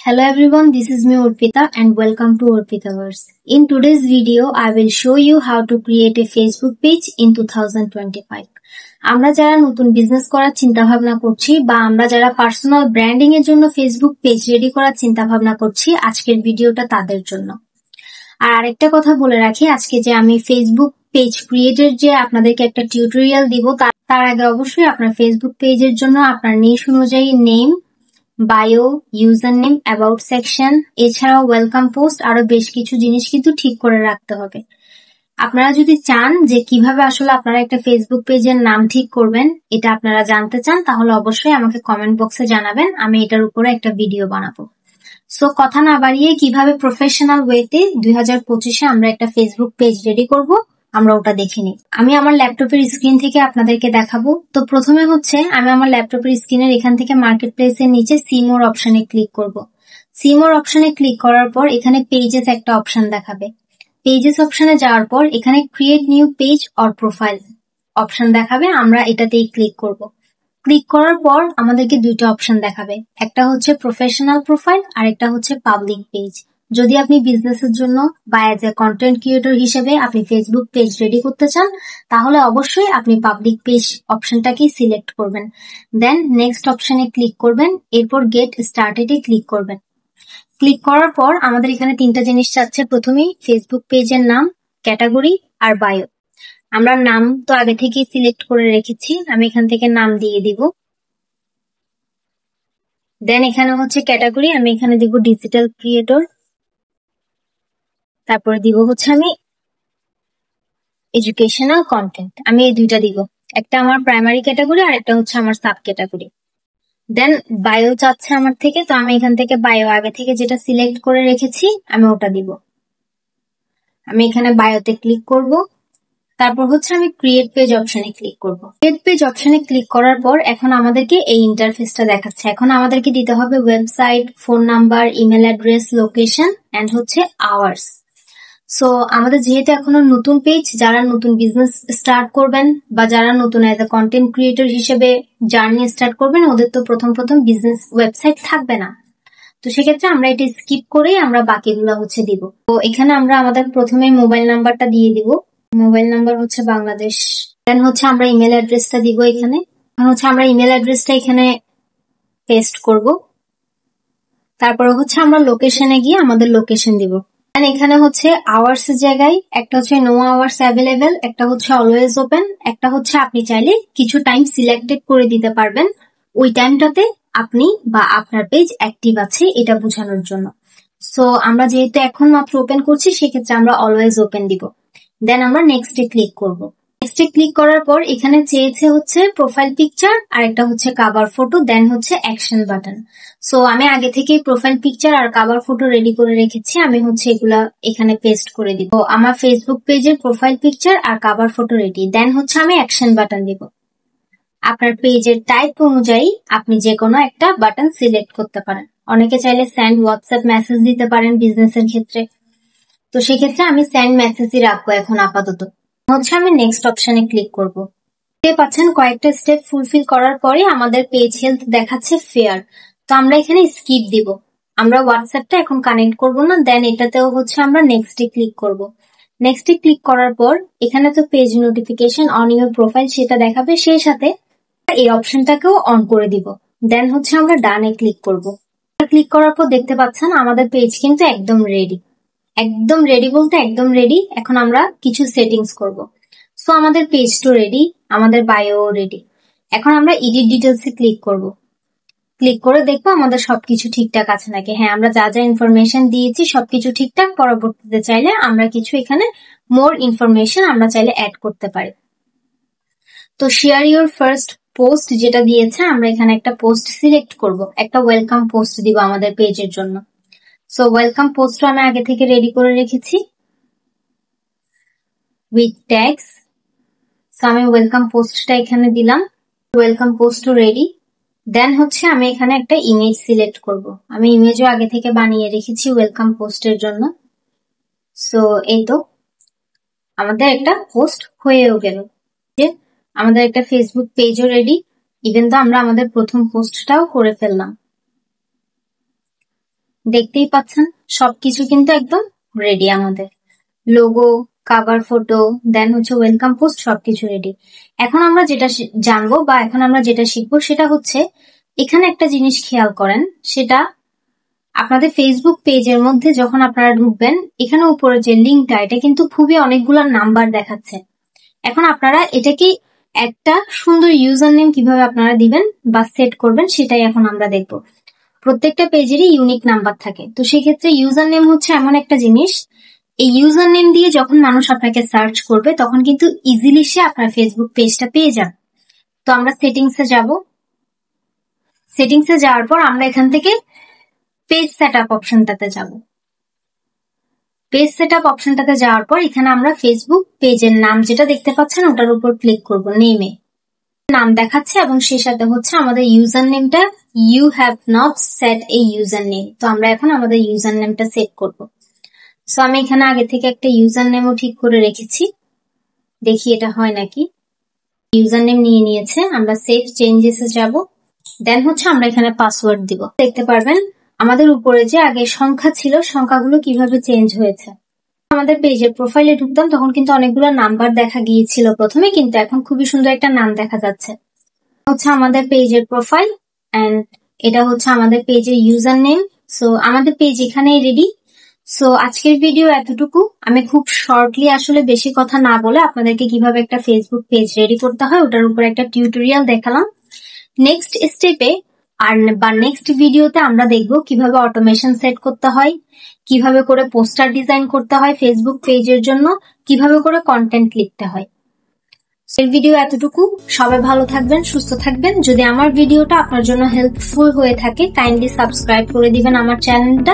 Hello everyone, this is me Urpita and welcome to Urpitaverse. In today's video, I will show you how to create a Facebook page in 2025. আমরা যারা নতুন business করার চিন্তা ভাবনা করছি বা আমরা যারা পার্সোনাল ব্র্যান্ডিং এর জন্য ফেসবুক পেজ রেডি করার চিন্তা ভাবনা করছি, আজকের ভিডিওটা তাদের জন্য। আর আরেকটা কথা বলে রাখি, আজকে যে আমি ফেসবুক পেজ ক্রিয়েটের যে আপনাদেরকে একটা টিউটোরিয়াল দিব, তার আগে অবশ্যই আপনার ফেসবুক পেজের জন্য আপনার নিশ অনুযায়ী name, bio, user name, about section, এছাড়াও ওয়েলকাম পোস্ট, আরো বেশ কিছু জিনিস কিন্তু ঠিক করে রাখতে হবে। আপনারা যদি চান যে কিভাবে আসলে আপনারা একটা ফেসবুক পেজের নাম ঠিক করবেন, এটা আপনারা জানতে চান, তাহলে অবশ্যই আমাকে কমেন্ট বক্সে জানাবেন, আমি এটার উপরে একটা ভিডিও বানাবো। সো কথা না বাড়িয়ে কিভাবে প্রফেশনাল ওয়েতে 2025-এ আমরা একটা ফেসবুক পেজ রেডি করব, আমরা ওটা দেখে নিই। আমি আমার ল্যাপটপের স্ক্রিন থেকে আপনাদেরকে দেখাবো। তো প্রথমে হচ্ছে আমি আমার ল্যাপটপের স্ক্রিনের এখান থেকে মার্কেট প্লেসের নিচে সি মোর অপশনে ক্লিক করব। সি মোর অপশনে ক্লিক করার পর এখানে পেজেস একটা অপশন দেখাবে। পেজেস অপশনে যাওয়ার পর এখানে create new page or profile option দেখাবে, আমরা এটাতেই ক্লিক করব। ক্লিক করার পর আমাদেরকে দুইটা অপশন দেখাবে, একটা হচ্ছে প্রফেশনাল প্রোফাইল আর একটা হচ্ছে পাবলিক পেজ। যদি আপনি বিজনেসের জন্য বা অ্যাজ এ কন্টেন্ট ক্রিয়েটর হিসেবে আপনি ফেসবুক পেজ রেডি করতে চান, তাহলে অবশ্যই আপনি পাবলিক পেজ অপশনটাকেই সিলেক্ট করবেন। দেন নেক্সট অপশনে ক্লিক করবেন, এরপর গেট স্টার্টেডে ক্লিক করবেন। ক্লিক করার পর আমাদের এখানে তিনটা জিনিস চাচ্ছে। প্রথমেই ফেসবুক পেজের নাম, ক্যাটাগরি আর বায়ো। আমরা নাম তো আগে থেকেই সিলেক্ট করে রেখেছি, আমি এখান থেকে নাম দিয়ে দিব। দেন এখানে হচ্ছে ক্যাটাগরি, আমি এখানে দিব ডিজিটাল ক্রিয়েটর। তারপরে দিব হচ্ছে আমি এডুকেশনাল কন্টেন্ট, আমি এই দুইটা দিব, একটা আমার প্রাইমারি ক্যাটাগরি আর একটা হচ্ছে আমার সাব ক্যাটাগরি। দেন বায়ো চাচ্ছে আমার থেকে, তো আমি এখান থেকে বায়ো আগে থেকে যেটা সিলেক্ট করে রেখেছি আমি ওটা দিব। আমি এখানে বায়োতে ক্লিক করব। তারপর হচ্ছে আমি ক্রিয়েট পেজ অপশনে ক্লিক করব। ক্রিয়েট পেজ অপশনে ক্লিক করার পর এখন আমাদেরকে এই ইন্টারফেসটা দেখাচ্ছে। এখন আমাদেরকে দিতে হবে website, phone number, email address, location and হচ্ছে আওয়ার্স। সো আমাদের যেহেতু এখনো নতুন পেজ, যারা নতুন বিজনেস স্টার্ট করবেন বা যারা নতুন অ্যাজ এ কন্টেন্ট ক্রিয়েটর হিসেবে জার্নি স্টার্ট করবেন, ওদের তো প্রথম বিজনেস ওয়েবসাইট থাকবে না। তো সেক্ষেত্রে আমরা এটা স্কিপ করেই আমরা বাকিগুলো হচ্ছে দিব। তো এখানে আমরা আমাদের প্রথমে মোবাইল নাম্বারটা দিয়ে দিব। মোবাইল নাম্বার হচ্ছে বাংলাদেশ। দেন হচ্ছে আমরা ইমেল অ্যাড্রেসটা দিব এখানে। হচ্ছে আমরা ইমেল অ্যাড্রেসটা এখানে পেস্ট করব। তারপরে হচ্ছে আমরা লোকেশনে গিয়ে আমাদের লোকেশন দিব। এখানে হচ্ছে আওয়ার্স এর জায়গায় একটা হচ্ছে নো আওয়ার্স অ্যাভেলেবেল, একটা হচ্ছে অলওয়েজ ওপেন, একটা হচ্ছে আপনি চাইলে কিছু টাইম সিলেক্টেড করে দিতে পারবেন, ওই টাইমটাতে আপনি বা আপনার পেজ অ্যাক্টিভ আছে এটা বোঝানোর জন্য। সো আমরা যেহেতু এখন মাত্র ওপেন করছি, সেক্ষেত্রে আমরা অলওয়েজ ওপেন দিব। দেন আমরা নেক্সটে ক্লিক করব। নেক্সটে ক্লিক করার পর এখানে চেয়েছে হচ্ছে প্রোফাইল পিকচার আর একটা হচ্ছে কভার ফটো, দেন হচ্ছে অ্যাকশন বাটন। সো আমি আগে থেকেই প্রোফাইল পিকচার আর কভার ফটো রেডি করে রেখেছি, আমি হচ্ছে এগুলা এখানে পেস্ট করে দিব। আমার ফেসবুক পেজের প্রোফাইল পিকচার আর কভার ফটো রেডি। দেন হচ্ছে আমি অ্যাকশন বাটন দিব। আপনার পেজের টাইপ অনুযায়ী আপনি যে কোনো একটা বাটন সিলেক্ট করতে পারেন। অনেকে চাইলে সেন্ড হোয়াটসঅ্যাপ মেসেজ দিতে পারেন বিজনেসের ক্ষেত্রে, তো সেক্ষেত্রে আমি সেন্ড মেসেজই রাখবো এখন আপাতত। হচ্ছে আমি নেক্সট অপশনে ক্লিক করব। দেখতে পাচ্ছেন কয়েকটা স্টেপ ফুলফিল করার পরে আমাদের পেজ হেলথ দেখাচ্ছে ফেয়ার, তো আমরা এখানে স্কিপ দিব। আমরা হোয়াটসঅ্যাপটা এখন কানেক্ট করব না। দেন এটাতেও হচ্ছে আমরা নেক্সটে ক্লিক করব। নেক্সটে ক্লিক করার পর এখানে তো page notification on your profile সেটা দেখাবে, সেই সাথে এই অপশনটাকেও অন করে দিব। দেন হচ্ছে আমরা ডানে ক্লিক করব। ক্লিক করার পর দেখতে পাচ্ছেন আমাদের পেজ কিন্তু একদম রেডি। একদম রেডি বলতে একদম রেডি। এখন আমরা কিছু সেটিংস করব। সো আমাদের পেজ তো রেডি, আমাদের বায়ো রেডি। এখন আমরা এডিট ডিটেলসে ক্লিক করব। ক্লিক করে দেখবো আমাদের সবকিছু ঠিকঠাক আছে নাকি। হ্যাঁ, আমরা যা যা ইনফরমেশন দিয়েছি সবকিছু ঠিকঠাক। পরবর্তীতে চাইলে আমরা কিছু এখানে মোর ইনফরমেশন আমরা চাইলে অ্যাড করতে পারি। তো শেয়ার ইউর ফার্স্ট পোস্ট যেটা দিয়েছে, আমরা এখানে একটা পোস্ট সিলেক্ট করব, একটা ওয়েলকাম পোস্ট দিব আমাদের পেজের জন্য। সো ওয়েলকাম পোস্টও আমি আগে থেকে রেডি করে রেখেছি উইথ ট্যাগস। সো আমি ওয়েলকাম পোস্টটা এখানে দিলাম। Welcome পোস্টও ready. দেন হচ্ছে আমি এখানে একটা ইমেজ সিলেক্ট করব। আমি ইমেজও আগে থেকে বানিয়ে রেখেছি ওয়েলকাম পোস্টের জন্য। সো এই তো আমাদের একটা পোস্ট হয়েও গেল, যে আমাদের একটা ফেসবুক পেজও রেডি। ইভেন তো আমরা আমাদের প্রথম পোস্টটাও করে ফেললাম। দেখতেই পাচ্ছেন সবকিছু কিন্তু একদম রেডি। আমাদের লোগো, কাভার ফটো, দেন হচ্ছে ওয়েলকাম পোস্ট, সবকিছু রেডি। এখন আমরা যেটা জানবো বা এখন আমরা যেটা শিখবো সেটা হচ্ছে, এখানে একটা জিনিস খেয়াল করেন, সেটা আপনাদের ফেসবুক পেজের মধ্যে যখন আপনারা ঢুকবেন, এখানে উপরে যে লিঙ্কটা, এটা কিন্তু খুবই অনেকগুলো নাম্বার দেখাচ্ছে। এখন আপনারা এটাকে একটা সুন্দর ইউজার নেম কিভাবে আপনারা দিবেন বা সেট করবেন সেটাই এখন আমরা দেখবো। প্রত্যেকটা পেজেরই ইউনিক নাম্বার থাকে, তো সেক্ষেত্রে ইউজার নেম হচ্ছে এমন একটা জিনিস, এই ইউজার নেম দিয়ে যখন মানুষ আপনাকে সার্চ করবে তখন কিন্তু ইজিলি সে আপনার ফেসবুক পেজটা পেয়ে যান। তো আমরা সেটিংসে যাব। সেটিংসে যাওয়ার পর আমরা এখান থেকে পেজ সেট আপ অপশনটাতে যাব। পেজ সেট আপ অপশনটাতে যাওয়ার পর এখানে আমরা ফেসবুক পেজের নাম যেটা দেখতে পাচ্ছেন ওটার উপর ক্লিক করব। নেমে নাম দেখাচ্ছে এবং সেই সাথে হচ্ছে আমাদের ইউজার নেমটা, you have not set a user name. তো আমরা এখন আমাদের ইউজার নেমটা সেট করব। সো আমি এখানে আগে থেকে একটা ইউজার নেমও ঠিক করে রেখেছি, দেখি এটা হয় নাকি। ইউজার নেম নিয়ে নিয়েছে, আমরা সেভ চেঞ্জেসে যাব। দেন হচ্ছে আমরা এখানে পাসওয়ার্ড দিব। দেখতে পারবেন আমাদের উপরে যে আগে সংখ্যা ছিল, সংখ্যাগুলো কিভাবে চেঞ্জ হয়েছে। আমাদের পেজের প্রোফাইলে ঢুকতাম তখন কিন্তু অনেকগুলো নাম্বার দেখা গিয়েছিল প্রথমে, কিন্তু এখন খুবই সুন্দর একটা নাম দেখা যাচ্ছে। হচ্ছে আমাদের পেজের প্রোফাইল এন্ড এটা হচ্ছে আমাদের পেজের ইউজার নেম। সো আমাদের পেজ এখানেই রেডি। সো আজকের ভিডিও এতটুকু। আমি খুব শর্টলি আসলে বেশি কথা না বলে আপনাদেরকে কিভাবে একটা ফেসবুক পেজ রেডি করতে হয় ওটার উপর একটা টিউটোরিয়াল দেখালাম। নেক্সট স্টেপে বা নেক্সট ভিডিওতে আমরা দেখব কিভাবে অটোমেশন সেট করতে হয়, কিভাবে করে পোস্টার ডিজাইন করতে হয় ফেসবুক পেজের জন্য, কিভাবে করে কন্টেন্ট লিখতে হয়। এই ভিডিও এতটুকু। সবাই ভালো থাকবেন, সুস্থ থাকবেন। যদি আমার ভিডিওটা আপনার জন্য হেল্পফুল হয়ে থাকে কাইন্ডলি সাবস্ক্রাইব করে দিবেন আমার চ্যানেলটা।